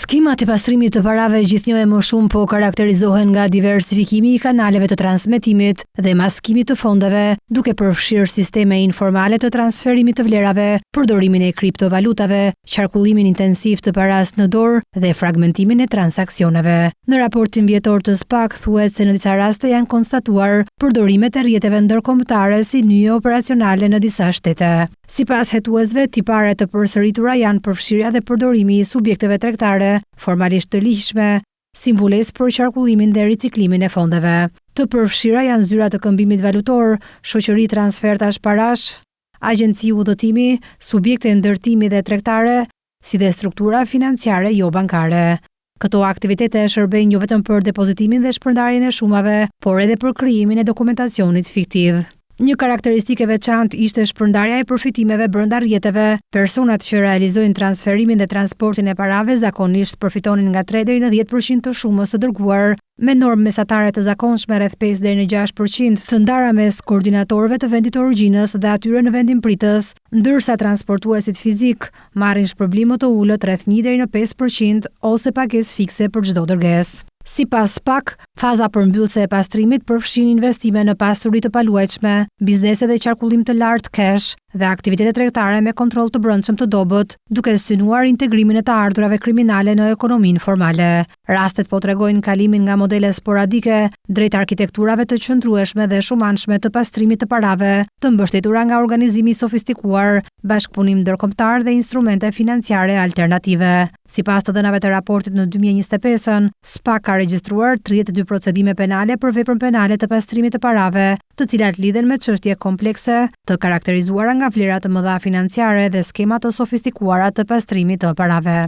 Skemat e pastrimit të parave gjithnjë e më shumë po karakterizohen nga diversifikimi i kanaleve të transmetimit dhe maskimit të fondeve, duke përfshirë sisteme informale të transferimit të vlerave, përdorimin e kriptovalutave, qarkullimin intensiv të paras në dorë dhe fragmentimin e transaksioneve. Në raportin vjetor të SPAK thuhet se në disa raste janë konstatuar përdorimet e rrjeteve ndërkombëtare si nyje operacionale në disa shtete. Sipas hetuesve, tipare të përsëritura janë përfshirja dhe përdorimi i subjekteve tregtare formalisht të ligjshme, si mbulesë për qarkullimin dhe riciklimin e fondeve. Të përfshira janë zyra të këmbimit valutor, shoqëri transfertash parash, agjenci udhëtimi, subjekte ndërtimi dhe tregtare, si dhe struktura financiare jo bankare. Këto aktivitete shërbejnë jo vetëm për depozitimin dhe shpërndarjen e shumave, por edhe për krijimin e dokumentacionit fiktiv. Një karakteristike veçantë ishte shpërndarja e përfitimeve brenda rrjeteve. Personat që realizojnë transferimin dhe transportin e parave zakonisht përfitonin nga 3 deri në 10% të shumës së dërguar, me normë mesatare të zakonshme rreth 5 deri në 6% të ndara mes koordinatorëve të vendit të origjinës dhe atyre në vendin pritës, ndërsa transportuesit fizik marrin shpërblim të ulët rreth 1 deri në 5% ose pagesë fikse për çdo dërgesë. Sipas SPAK, faza përmbyllëse e pastrimit përfshin investime në pasuri të paluajtshme, biznese dhe qarkullim të lartë cash dhe aktivitete tregtare me kontroll të brendshëm të dobët, duke synuar integrimin e të ardhurave kriminale në ekonominë formale. Rastet po tregojnë kalimin nga modele sporadike drejt arkitekturave të qëndrueshme dhe shumanshme të pastrimit të parave, të mbështetura nga organizimi sofistikuar, bashkëpunim ndërkombëtar dhe instrumente financiare alternative. Sipas të dhënave të raportit në 2025, SPAK ka regjistruar 32 procedime penale për veprën penale të pastrimit të parave, të cilat lidhen me çështje komplekse, të karakterizuara nga vlera të mëdha financiare dhe skema të sofistikuara të pastrimit të parave.